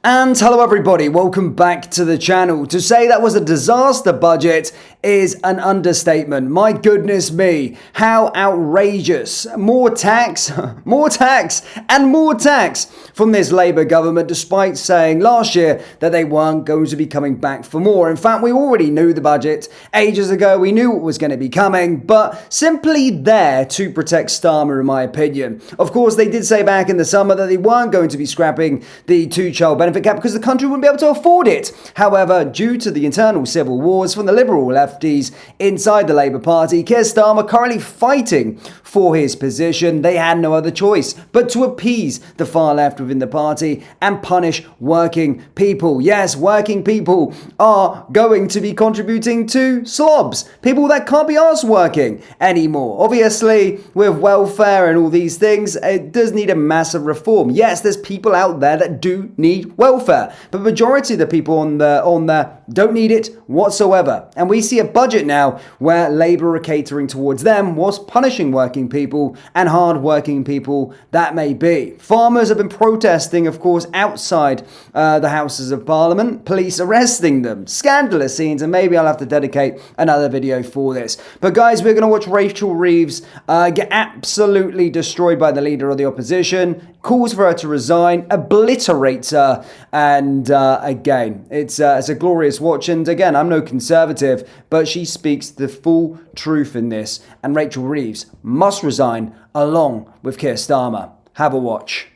And hello everybody, welcome back to the channel. To say that was a disaster budget is an understatement. My goodness me, how outrageous. More tax, more tax, and more tax from this Labour government, despite saying last year that they weren't going to be coming back for more. In fact, we already knew the budget ages ago. We knew what was going to be coming, but simply there to protect Starmer, in my opinion. Of course, they did say back in the summer that they weren't going to be scrapping the two-child benefit cap because the country wouldn't be able to afford it. However, due to the internal civil wars from the Liberal lefties inside the Labour Party, Keir Starmer currently fighting for his position, they had no other choice but to appease the far left within the party and punish working people. Yes, working people are going to be contributing to slobs, people that can't be arsed working anymore. Obviously, with welfare and all these things, it does need a massive reform. Yes, there's people out there that do need welfare, but the majority of the people on there don't need it whatsoever. And we see a budget now where Labour are catering towards them whilst punishing working people and hard working people that may be. Farmers have been protesting, of course, outside the Houses of Parliament, police arresting them. Scandalous scenes, and maybe I'll have to dedicate another video for this. But guys, we're going to watch Rachel Reeves get absolutely destroyed by the leader of the opposition, calls for her to resign, obliterates her, and again, it's a glorious watch. And again, I'm no conservative, but she speaks the full truth in this, and Rachel Reeves must resign along with Keir Starmer. Have a watch.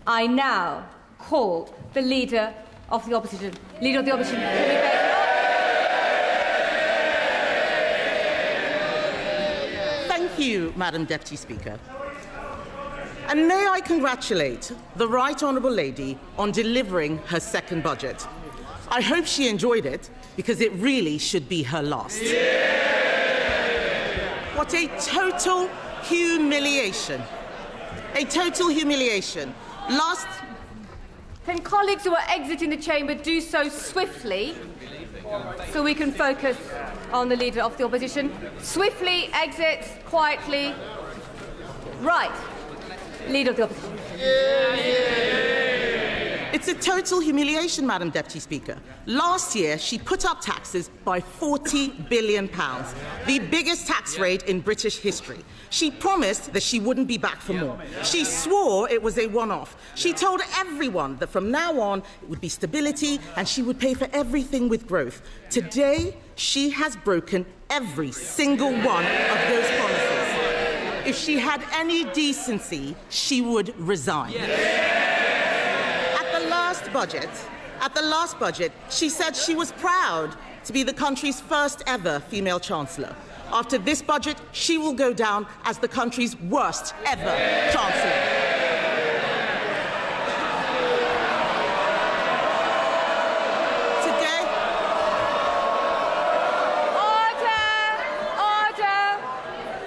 I now call the Leader of the Opposition. Leader of the Opposition. Thank you, Madam Deputy Speaker. And may I congratulate the Right Honourable Lady on delivering her second budget. I hope she enjoyed it, because it really should be her last. What a total humiliation. A total humiliation. Can colleagues who are exiting the chamber do so swiftly so we can focus on the Leader of the Opposition? Swiftly exit, quietly. Right. Leader of the Opposition. It's a total humiliation, Madam Deputy Speaker. Last year, she put up taxes by £40 billion, the biggest tax rate in British history. She promised that she wouldn't be back for more. She swore it was a one-off. She told everyone that from now on, it would be stability and she would pay for everything with growth. Today, she has broken every single one of those promises. If she had any decency, she would resign. At the last budget, she said she was proud to be the country's first ever female chancellor. After this budget, she will go down as the country's worst ever chancellor.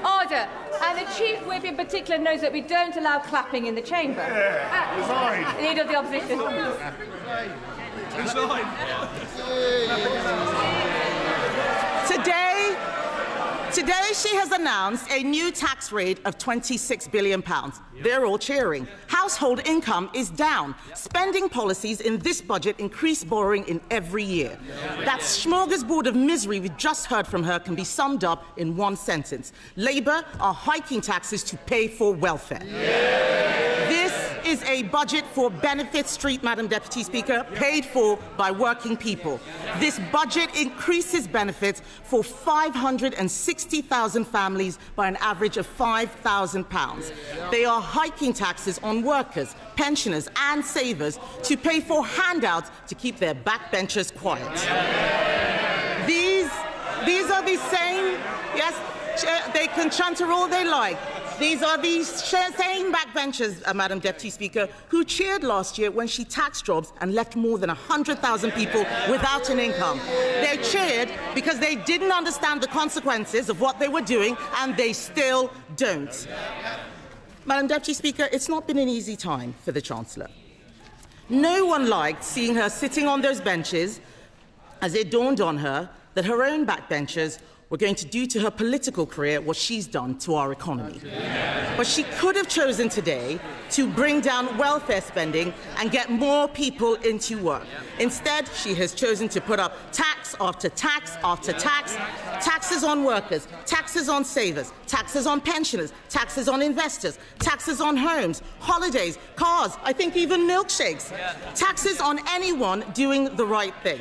Order. And the Chief Whip in particular knows that we don't allow clapping in the chamber. Leader of the Opposition. Today she has announced a new tax rate of £26 billion. They're all cheering. Household income is down. Spending policies in this budget increase borrowing in every year. That smorgasbord of misery we just heard from her can be summed up in one sentence. Labour are hiking taxes to pay for welfare. This is a budget for benefit street, Madam Deputy Speaker, paid for by working people. This budget increases benefits for 560,000 families by an average of £5,000. They are hiking taxes on workers, pensioners and savers to pay for handouts to keep their backbenchers quiet. These are the same, yes, they can chanter all they like. These are the same backbenchers, Madam Deputy Speaker, who cheered last year when she taxed jobs and left more than 100,000 people without an income. They cheered because they didn't understand the consequences of what they were doing, and they still don't. Madam Deputy Speaker, it's not been an easy time for the Chancellor. No one liked seeing her sitting on those benches as it dawned on her that her own backbenchers were going to do to her political career what she's done to our economy. But she could have chosen today to bring down welfare spending and get more people into work. Instead, she has chosen to put up tax after tax after tax, taxes on workers, taxes on savers, taxes on pensioners, taxes on investors, taxes on homes, holidays, cars, I think even milkshakes, taxes on anyone doing the right thing.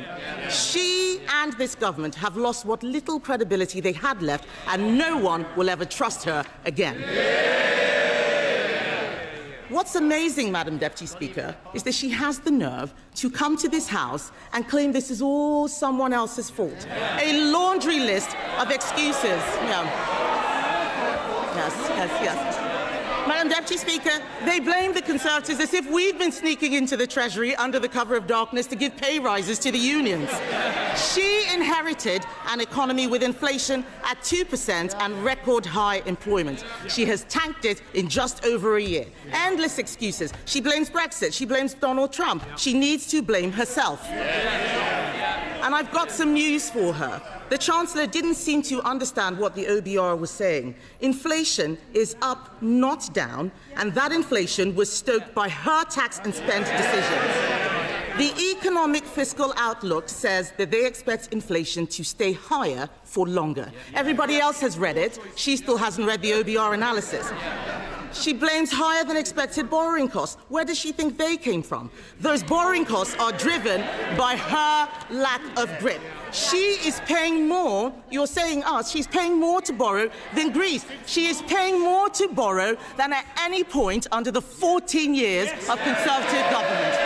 She and this government have lost what little credibility they had left, and no one will ever trust her again. What's amazing, Madam Deputy Speaker, is that she has the nerve to come to this House and claim this is all someone else's fault. A laundry list of excuses. Yes. Madam Deputy Speaker, they blame the Conservatives as if we've been sneaking into the Treasury under the cover of darkness to give pay rises to the unions. She inherited an economy with inflation at 2% and record high employment. She has tanked it in just over a year. Endless excuses. She blames Brexit. She blames Donald Trump. She needs to blame herself. And I've got some news for her. The Chancellor didn't seem to understand what the OBR was saying. Inflation is up, not down, and that inflation was stoked by her tax and spend decisions. The economic fiscal outlook says that they expect inflation to stay higher for longer. Everybody else has read it. She still hasn't read the OBR analysis. She blames higher than expected borrowing costs. Where does she think they came from? Those borrowing costs are driven by her lack of grip. She is paying more, you're saying us, she's paying more to borrow than Greece. She is paying more to borrow than at any point under the 14 years of Conservative government.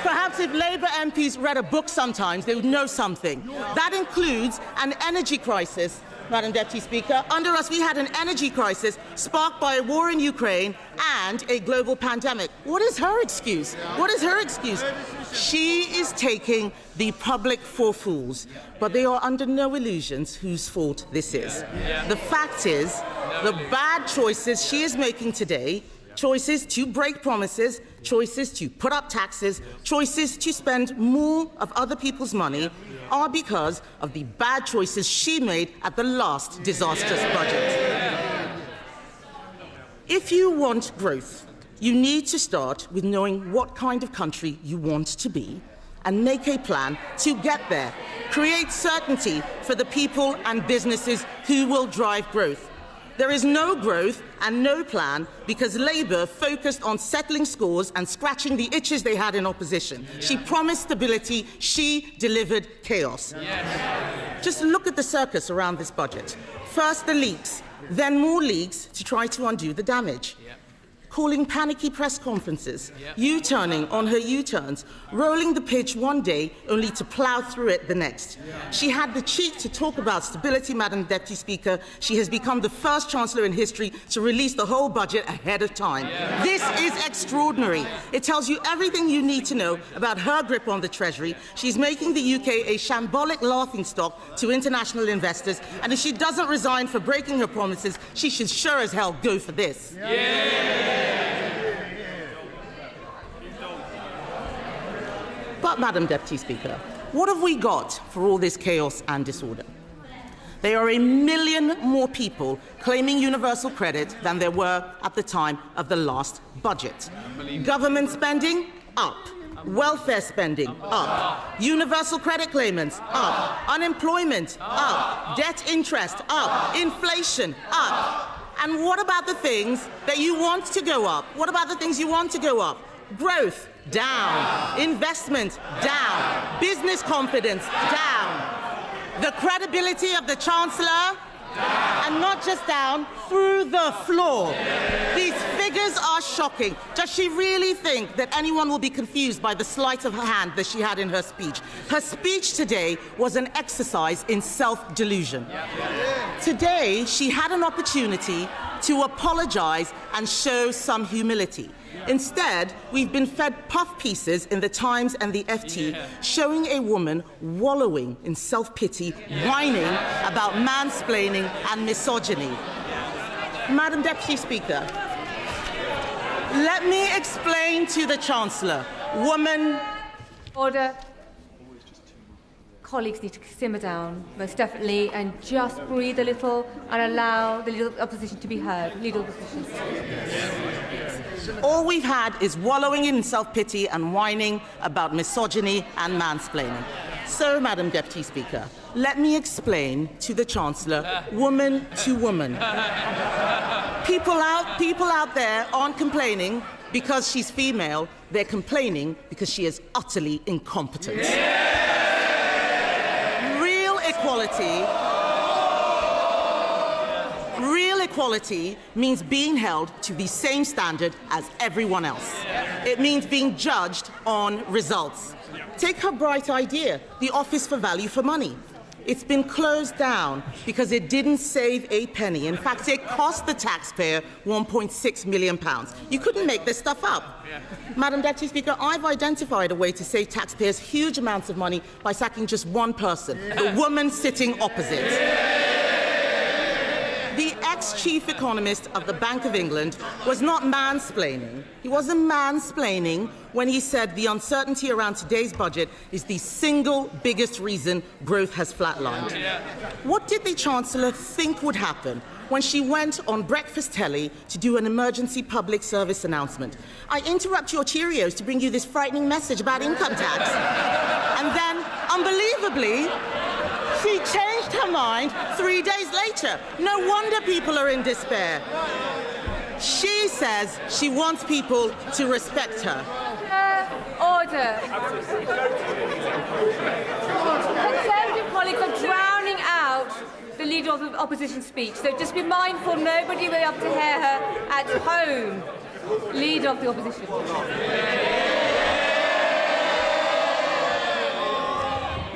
Perhaps if Labour MPs read a book sometimes, they would know something. That includes an energy crisis. Madam Deputy Speaker, under us we had an energy crisis sparked by a war in Ukraine and a global pandemic. What is her excuse? What is her excuse? She is taking the public for fools, but they are under no illusions whose fault this is. The fact is, the bad choices she is making today, choices to break promises, choices to put up taxes, choices to spend more of other people's money, are because of the bad choices she made at the last disastrous budget. If you want growth, you need to start with knowing what kind of country you want to be and make a plan to get there. Create certainty for the people and businesses who will drive growth. There is no growth and no plan because Labour focused on settling scores and scratching the itches they had in opposition. She promised stability, she delivered chaos. Just look at the circus around this budget. First the leaks, then more leaks to try to undo the damage. Calling panicky press conferences, U-turning on her U-turns, rolling the pitch one day only to plough through it the next. She had the cheek to talk about stability, Madam Deputy Speaker. She has become the first Chancellor in history to release the whole budget ahead of time. This is extraordinary. It tells you everything you need to know about her grip on the Treasury. She's making the UK a shambolic laughingstock to international investors, and if she doesn't resign for breaking her promises, she should sure as hell go for this. But, Madam Deputy Speaker, what have we got for all this chaos and disorder? There are 1 million more people claiming universal credit than there were at the time of the last budget. Government spending, up. Welfare spending, up. Universal credit claimants, up. Unemployment, up. Debt interest, up. Inflation, up. And what about the things that you want to go up? What about the things you want to go up? Growth, down. Investment, down. Business confidence, down. The credibility of the Chancellor, and not just down, through the floor. These figures are shocking. Does she really think that anyone will be confused by the sleight of her hand that she had in her speech? Her speech today was an exercise in self-delusion. Today, she had an opportunity to apologize and show some humility. Instead, we've been fed puff pieces in the Times and the FT showing a woman wallowing in self-pity, whining about mansplaining and misogyny. Madam Deputy Speaker, let me explain to the Chancellor. Woman... Order. colleagues need to simmer down, most definitely, and just breathe a little and allow the Leader of the Opposition to be heard. Leader of the Opposition. All we've had is wallowing in self-pity and whining about misogyny and mansplaining. So, Madam Deputy Speaker, let me explain to the Chancellor, woman to woman. People out there aren't complaining because she's female, they're complaining because she is utterly incompetent. Real equality means being held to the same standard as everyone else. It means being judged on results. Take her bright idea, the Office for Value for Money. It's been closed down because it didn't save a penny. In fact, it cost the taxpayer £1.6 million. You couldn't make this stuff up. Madam Deputy Speaker, I've identified a way to save taxpayers huge amounts of money by sacking just one person, the woman sitting opposite. The ex-chief economist of the Bank of England was not mansplaining. He wasn't mansplaining when he said the uncertainty around today's budget is the single biggest reason growth has flatlined. What did the Chancellor think would happen when she went on breakfast telly to do an emergency public service announcement? I interrupt your Cheerios to bring you this frightening message about income tax. And then, unbelievably, she changed her mind 3 days later. No wonder people are in despair. She says she wants people to respect her. Order. Conservative colleagues are drowning out the Leader of the Opposition speech, so just be mindful nobody will be able to hear her at home. Leader of the Opposition.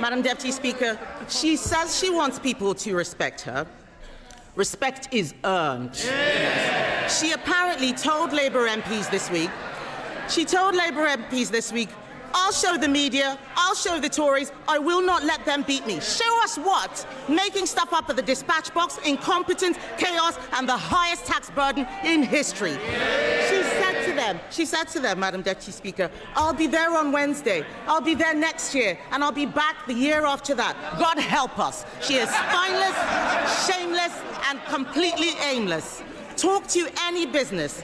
Madam Deputy Speaker, she says she wants people to respect her. Respect is earned. She apparently told Labour MPs this week, I'll show the media, I'll show the Tories, I will not let them beat me. Show us what? Making stuff up at the dispatch box, incompetence, chaos, and the highest tax burden in history. She said to them, Madam Deputy Speaker, I'll be there on Wednesday, I'll be there next year, and I'll be back the year after that. God help us. She is spineless, shameless, and completely aimless. Talk to any business.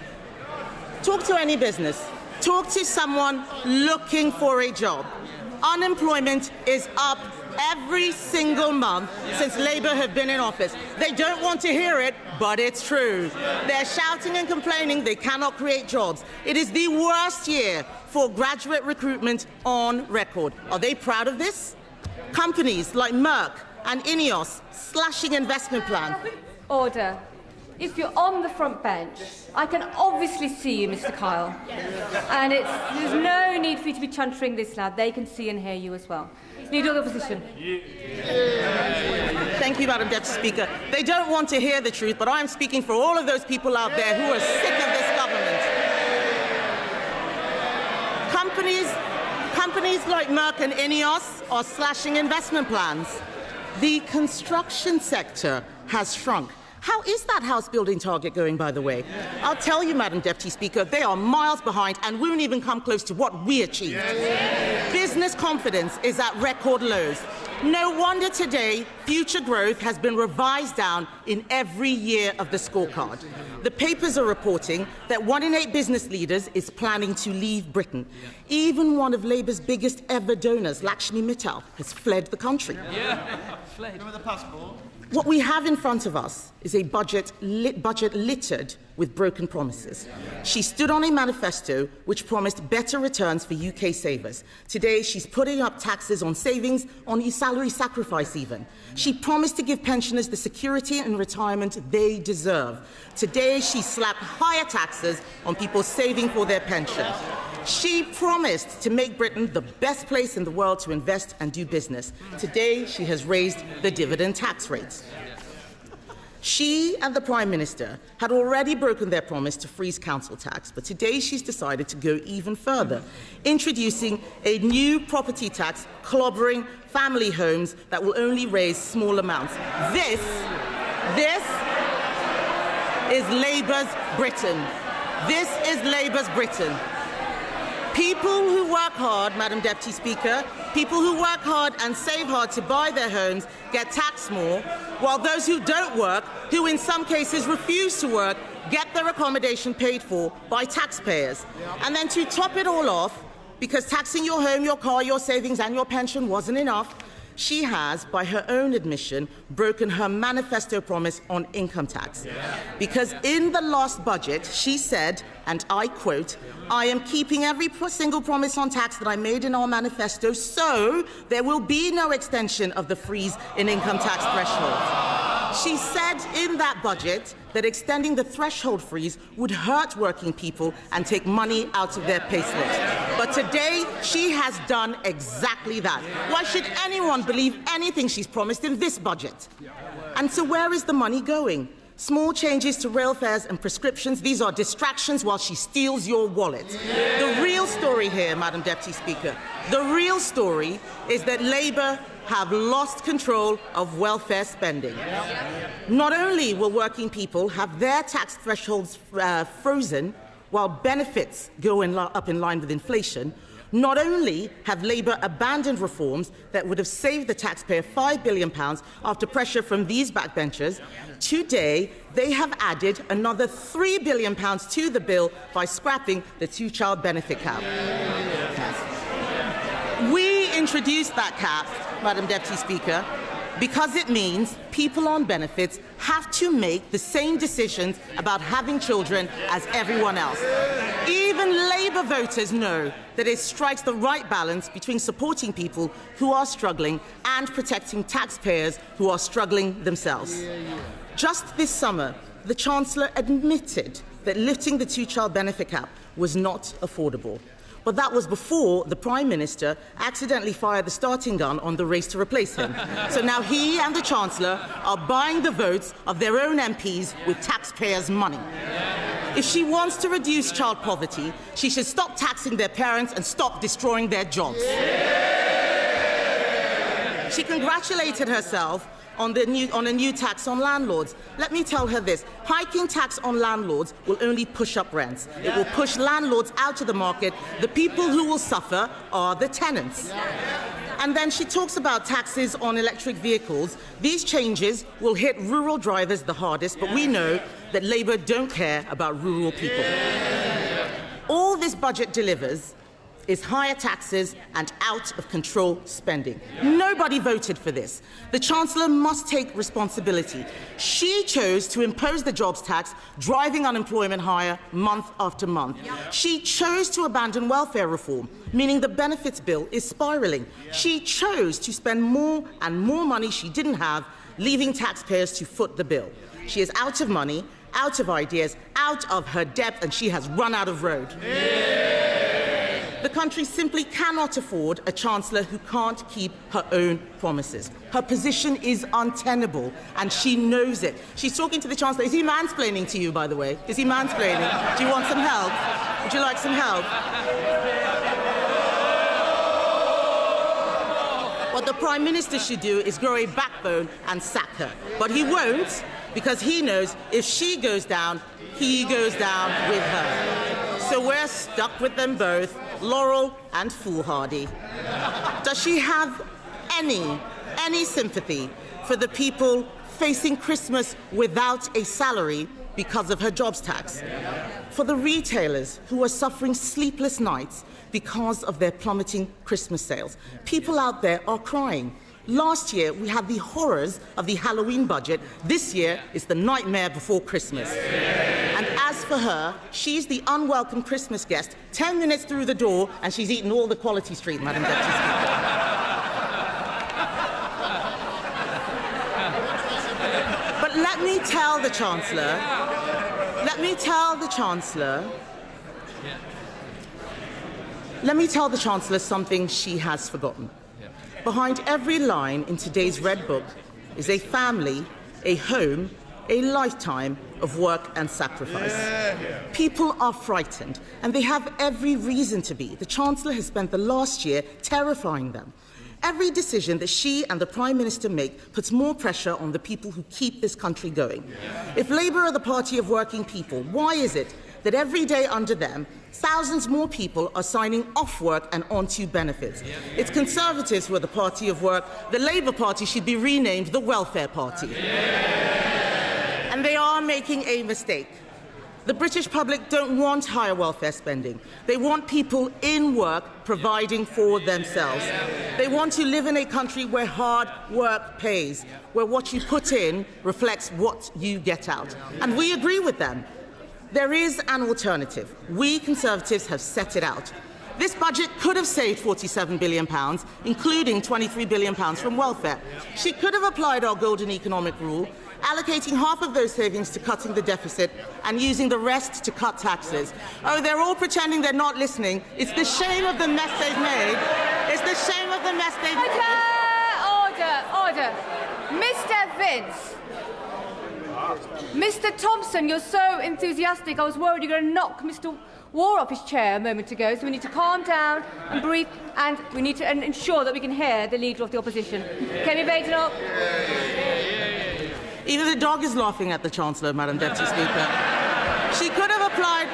Talk to someone looking for a job. Unemployment is up every single month since Labour have been in office. They don't want to hear it, but it's true. They're shouting and complaining they cannot create jobs. It is the worst year for graduate recruitment on record. Are they proud of this? Companies like Merck and Ineos slashing investment plans. Order. If you're on the front bench, I can obviously see you, Mr. Kyle. And there's no need for you to be chuntering this loud. They can see and hear you as well. Leader of the Opposition. Thank you, Madam Deputy Speaker. They don't want to hear the truth, but I'm speaking for all of those people out there who are sick of this government. Companies like Merck and Ineos are slashing investment plans. The construction sector has shrunk. How is that house building target going, by the way? I'll tell you, Madam Deputy Speaker, they are miles behind and won't even come close to what we achieved. Business confidence is at record lows. No wonder today future growth has been revised down in every year of the scorecard. The papers are reporting that 1 in 8 business leaders is planning to leave Britain. Even one of Labour's biggest ever donors, Lakshmi Mittal, has fled the country. Fled. Remember the passport? What we have in front of us is a budget littered with broken promises. She stood on a manifesto which promised better returns for UK savers. Today, she's putting up taxes on savings, on salary sacrifice even. She promised to give pensioners the security and retirement they deserve. Today, she slapped higher taxes on people saving for their pension. She promised to make Britain the best place in the world to invest and do business. Today, she has raised the dividend tax rates. She and the Prime Minister had already broken their promise to freeze council tax, but today she's decided to go even further, introducing a new property tax clobbering family homes that will only raise small amounts. This is Labour's Britain. This is Labour's Britain. People who work hard, Madam Deputy Speaker, people who work hard and save hard to buy their homes get taxed more, while those who don't work, who in some cases refuse to work, get their accommodation paid for by taxpayers. And then to top it all off, because taxing your home, your car, your savings and your pension wasn't enough, she has, by her own admission, broken her manifesto promise on income tax. Because in the last budget, she said, and I quote, "I am keeping every single promise on tax that I made in our manifesto, so there will be no extension of the freeze in income tax threshold." She said in that budget that extending the threshold freeze would hurt working people and take money out of their payslips. But today, she has done exactly that. Why should anyone believe anything she's promised in this budget? And so where is the money going? Small changes to rail fares and prescriptions, these are distractions while she steals your wallet. The real story here, Madam Deputy Speaker, the real story is that Labour have lost control of welfare spending. Not only will working people have their tax thresholds frozen while benefits go up in line with inflation, not only have Labour abandoned reforms that would have saved the taxpayer £5 billion after pressure from these backbenchers, today they have added another £3 billion to the bill by scrapping the two-child benefit cap. We introduced that cap, Madam Deputy Speaker, because it means people on benefits have to make the same decisions about having children as everyone else. Even Labour voters know that it strikes the right balance between supporting people who are struggling and protecting taxpayers who are struggling themselves. Just this summer, the Chancellor admitted that lifting the two-child benefit cap was not affordable. But that was before the Prime Minister accidentally fired the starting gun on the race to replace him. So now he and the Chancellor are buying the votes of their own MPs with taxpayers' money. If she wants to reduce child poverty, she should stop taxing their parents and stop destroying their jobs. She congratulated herself on a new tax on landlords. Let me tell her this. Hiking tax on landlords will only push up rents. It will push landlords out of the market. The people who will suffer are the tenants. And then she talks about taxes on electric vehicles. These changes will hit rural drivers the hardest, but we know that Labour don't care about rural people. All this budget delivers is higher taxes and out-of-control spending. Nobody voted for this. The Chancellor must take responsibility. She chose to impose the jobs tax, driving unemployment higher month after month. She chose to abandon welfare reform, meaning the benefits bill is spiralling. She chose to spend more and more money she didn't have, leaving taxpayers to foot the bill. She is out of money, out of ideas, out of her depth, and she has run out of road. The country simply cannot afford a Chancellor who can't keep her own promises. Her position is untenable, and she knows it. She's talking to the Chancellor. Is he mansplaining to you, by the way? Is he mansplaining? Do you want some help? Would you like some help? What the Prime Minister should do is grow a backbone and sack her. But he won't, because he knows if she goes down, he goes down with her. So we're stuck with them both, Laurel and foolhardy. Does she have any sympathy for the people facing Christmas without a salary because of her jobs tax? For the retailers who are suffering sleepless nights because of their plummeting Christmas sales? People out there are crying. Last year, we had the horrors of the Halloween budget. This year, it's the nightmare before Christmas. And as for her, she's the unwelcome Christmas guest, 10 minutes through the door, and she's eaten all the Quality Street, Madam Deputy Speaker. But let me tell the Chancellor something she has forgotten. Behind every line in today's Red Book is a family, a home, a lifetime of work and sacrifice. People are frightened, and they have every reason to be. The Chancellor has spent the last year terrifying them. Every decision that she and the Prime Minister make puts more pressure on the people who keep this country going. If Labour are the party of working people, why is it that every day under them, thousands more people are signing off work and onto benefits. It's Conservatives who are the party of work. The Labour Party should be renamed the Welfare Party. And they are making a mistake. The British public don't want higher welfare spending. They want people in work providing for themselves. They want to live in a country where hard work pays, where what you put in reflects what you get out. And we agree with them. There is an alternative. We Conservatives have set it out. This budget could have saved £47 billion, including £23 billion from welfare. She could have applied our golden economic rule, allocating half of those savings to cutting the deficit and using the rest to cut taxes. Oh, they're all pretending they're not listening. It's the shame of the mess they've made. It's the shame of the mess they've made. Order. Mr. Vince. Mr. Thompson, you're so enthusiastic. I was worried you were going to knock Mr. War off his chair a moment ago, so we need to calm down and breathe, and we need to ensure that we can hear the Leader of the Opposition. Kemi Badenoch. Even the dog is laughing at the Chancellor, Madam Deputy Speaker. She could have applied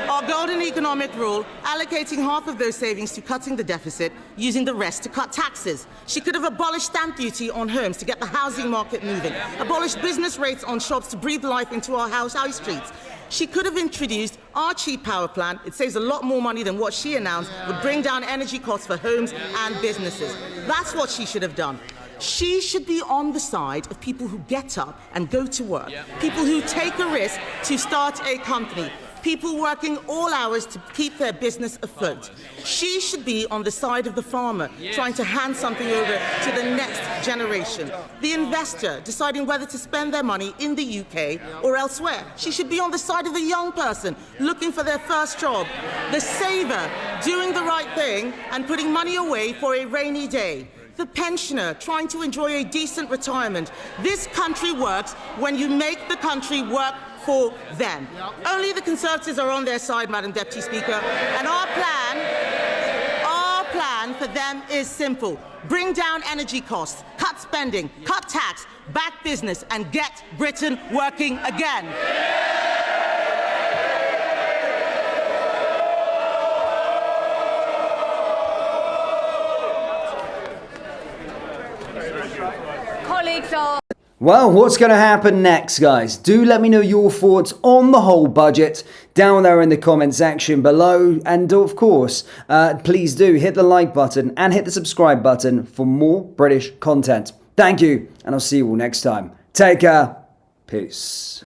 our golden economic rule, allocating half of those savings to cutting the deficit, using the rest to cut taxes. She could have abolished stamp duty on homes to get the housing market moving, abolished business rates on shops to breathe life into our high streets. She could have introduced our cheap power plan. It saves a lot more money than what she announced would bring down energy costs for homes and businesses. That's what she should have done. She should be on the side of people who get up and go to work, people who take a risk to start a company, people working all hours to keep their business afloat. She should be on the side of the farmer, trying to hand something over to the next generation. The investor, deciding whether to spend their money in the UK or elsewhere. She should be on the side of the young person, looking for their first job. The saver, doing the right thing and putting money away for a rainy day. The pensioner, trying to enjoy a decent retirement. This country works when you make the country work for them. Only the Conservatives are on their side, Madam Deputy Speaker, and our plan for them is simple. Bring down energy costs, cut spending, cut tax, back business, and get Britain working again. Colleagues are... Well, what's going to happen next, guys? Do let me know your thoughts on the whole budget down there in the comment section below. And of course, please do hit the like button and hit the subscribe button for more British content. Thank you, and I'll see you all next time. Take care. Peace.